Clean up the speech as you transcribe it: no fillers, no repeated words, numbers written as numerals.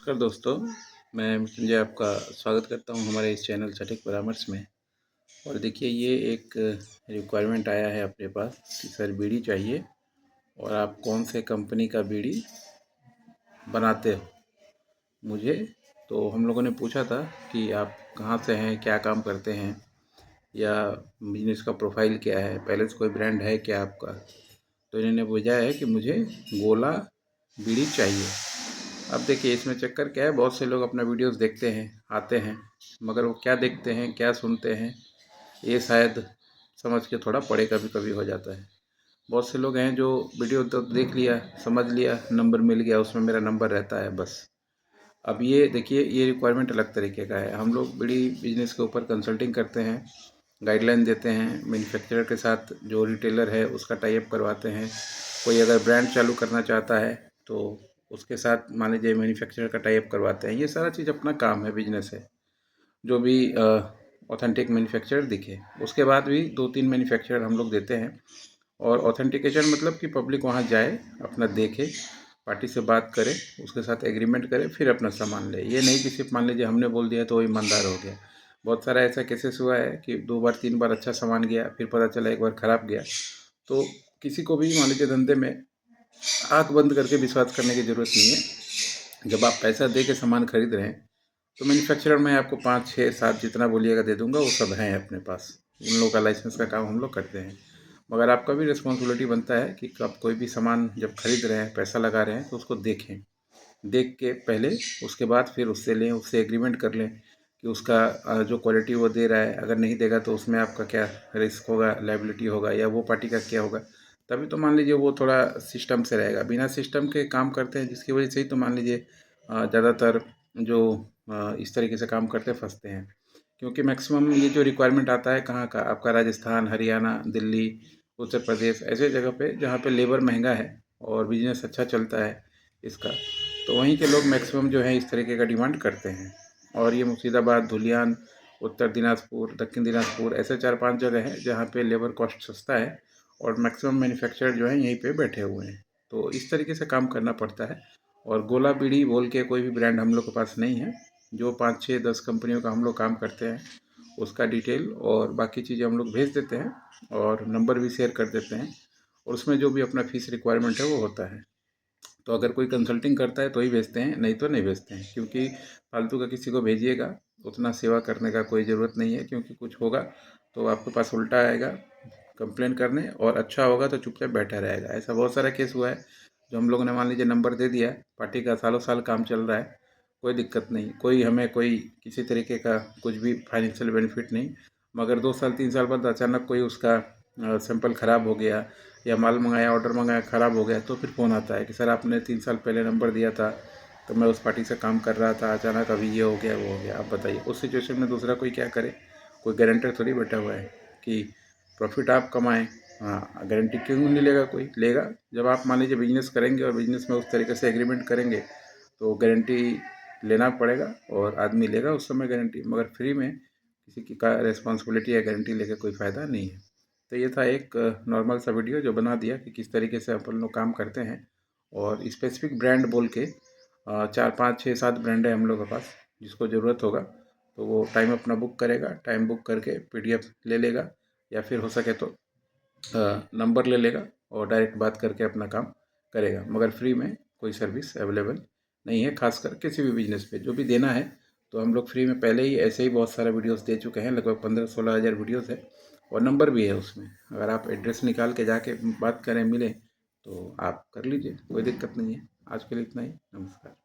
नमस्कार दोस्तों, मैं मृत्युंजय आपका स्वागत करता हूं हमारे इस चैनल सटीक परामर्श में। और देखिए, ये एक रिक्वायरमेंट आया है अपने पास कि सर बीड़ी चाहिए और आप कौन से कंपनी का बीड़ी बनाते हो मुझे। तो हम लोगों ने पूछा था कि आप कहाँ से हैं, क्या काम करते हैं, या बिजनेस का प्रोफाइल क्या है, पहले से कोई ब्रांड है क्या आपका। तो इन्होंने भेजा है कि मुझे गोला बीड़ी चाहिए। अब देखिए, इसमें चक्कर क्या है, बहुत से लोग अपना वीडियोस देखते हैं, आते हैं, मगर वो क्या देखते हैं, क्या सुनते हैं, ये शायद समझ के थोड़ा परे कभी कभी हो जाता है। बहुत से लोग हैं जो वीडियो तो देख लिया, समझ लिया, नंबर मिल गया, उसमें मेरा नंबर रहता है बस। अब ये देखिए, ये रिक्वायरमेंट अलग तरीके का है। हम लोग बड़ी बिजनेस के ऊपर कंसल्टिंग करते हैं, गाइडलाइन देते हैं, मैन्युफैक्चरर के साथ जो रिटेलर है उसका टाई अप करवाते हैं। कोई अगर ब्रांड चालू करना चाहता है तो उसके साथ मान लीजिए मैन्युफैक्चरर का टाई अप करवाते हैं। ये सारा चीज़ अपना काम है, बिजनेस है। जो भी ऑथेंटिक मैन्युफैक्चरर दिखे, उसके बाद भी 2-3 मैन्युफैक्चरर हम लोग देते हैं। और ऑथेंटिकेशन मतलब कि पब्लिक वहाँ जाए, अपना देखे, पार्टी से बात करे, उसके साथ एग्रीमेंट करे, फिर अपना सामान ले। ये नहीं कि सिर्फ मान लीजिए हमने बोल दिया तो वो ईमानदार हो गया। बहुत सारा ऐसा केसेस हुआ है कि 2 बार 3 बार अच्छा सामान गया, फिर पता चला एक बार ख़राब गया। तो किसी को भी मान लीजिए धंधे में आँख बंद करके विश्वास करने की ज़रूरत नहीं है। जब आप पैसा दे के सामान खरीद रहे हैं तो मैन्युफैक्चरर मैं आपको 5, 6, 7 जितना बोलिएगा दे दूंगा, वो सब हैं अपने पास। उन लोगों का लाइसेंस का काम हम लोग करते हैं। मगर आपका भी रिस्पॉन्सिबिलिटी बनता है कि आप कोई भी सामान जब खरीद रहे हैं, पैसा लगा रहे हैं, तो उसको देखें। देख के पहले, उसके बाद फिर उससे लें, उससे एग्रीमेंट कर लें कि उसका जो क्वालिटी वो दे रहा है, अगर नहीं देगा तो उसमें आपका क्या रिस्क होगा, लायबिलिटी होगा, या वो पार्टी का क्या होगा। तभी तो मान लीजिए वो थोड़ा सिस्टम से रहेगा। बिना सिस्टम के काम करते हैं, जिसकी वजह से ही तो मान लीजिए ज़्यादातर जो इस तरीके से काम करते फंसते हैं। क्योंकि मैक्सिमम ये जो रिक्वायरमेंट आता है कहाँ का, आपका राजस्थान, हरियाणा, दिल्ली, उत्तर प्रदेश, ऐसे जगह पे जहाँ पे लेबर महंगा है और बिजनेस अच्छा चलता है इसका। तो वहीं के लोग मैक्सिमम जो है इस तरीके का डिमांड करते हैं। और ये मुर्शिदाबाद, धुलियान, उत्तर दिनाजपुर, दक्षिण दिनाजपुर, ऐसे 4-5 जगह हैं जहाँ पे लेबर कॉस्ट सस्ता है और मैक्सिमम मैन्युफैक्चरर जो हैं यहीं पे बैठे हुए हैं। तो इस तरीके से काम करना पड़ता है। और गोला बीड़ी बोल के कोई भी ब्रांड हम लोग के पास नहीं है। जो 5, 6, 10 कंपनियों का हम लोग काम करते हैं, उसका डिटेल और बाकी चीज़ें हम लोग भेज देते हैं और नंबर भी शेयर कर देते हैं। और उसमें जो भी अपना फीस रिक्वायरमेंट है वो होता है। तो अगर कोई कंसल्टिंग करता है तो ही भेजते हैं, नहीं तो नहीं भेजते हैं। क्योंकि फालतू का किसी को भेजिएगा, उतना सेवा करने का कोई ज़रूरत नहीं है। क्योंकि कुछ होगा तो आपके पास उल्टा आएगा कंप्लेन करने, और अच्छा होगा तो चुपचाप बैठा रहेगा। ऐसा बहुत सारा केस हुआ है। जो हम लोगों ने मान लीजिए नंबर दे दिया, पार्टी का सालों साल काम चल रहा है, कोई दिक्कत नहीं, कोई हमें कोई किसी तरीके का कुछ भी फाइनेंशियल बेनिफिट नहीं। मगर 2 साल 3 साल बाद अचानक कोई उसका सैंपल ख़राब हो गया, या माल मंगाया, ऑर्डर मंगाया, ख़राब हो गया, तो फिर फ़ोन आता है कि सर आपने 3 साल पहले नंबर दिया था, तो मैं उस पार्टी से काम कर रहा था, अचानक अभी ये हो गया, वो हो गया। आप बताइए, उस सिचुएशन में दूसरा कोई क्या करे। कोई गारंटर थोड़ी बैठा हुआ है कि प्रॉफिट आप कमाएं। हाँ, गारंटी क्यों नहीं लेगा, कोई लेगा। जब आप मान लीजिए बिजनेस करेंगे और बिजनेस में उस तरीके से एग्रीमेंट करेंगे तो गारंटी लेना पड़ेगा और आदमी लेगा उस समय गारंटी। मगर फ्री में किसी की का रिस्पॉन्सिबिलिटी या गारंटी लेकर कोई फ़ायदा नहीं है। तो ये था एक नॉर्मल सा वीडियो जो बना दिया कि किस तरीके से अपन लोग काम करते हैं। और स्पेसिफिक ब्रांड बोल के 4, 5, 6, 7 ब्रांड है हम लोग के पास। जिसको ज़रूरत होगा तो वो टाइम अपना बुक करेगा, टाइम बुक करके पीडीएफ ले लेगा, या फिर हो सके तो नंबर ले लेगा और डायरेक्ट बात करके अपना काम करेगा। मगर फ्री में कोई सर्विस अवेलेबल नहीं है, खासकर किसी भी बिजनेस पे जो भी देना है। तो हम लोग फ्री में पहले ही ऐसे ही बहुत सारे वीडियोस दे चुके हैं, लगभग 15-16 हज़ार वीडियोस है। और नंबर भी है उसमें, अगर आप एड्रेस निकाल के जाके बात करें, मिलें, तो आप कर लीजिए, कोई दिक्कत नहीं है। आज के लिए इतना ही, नमस्कार।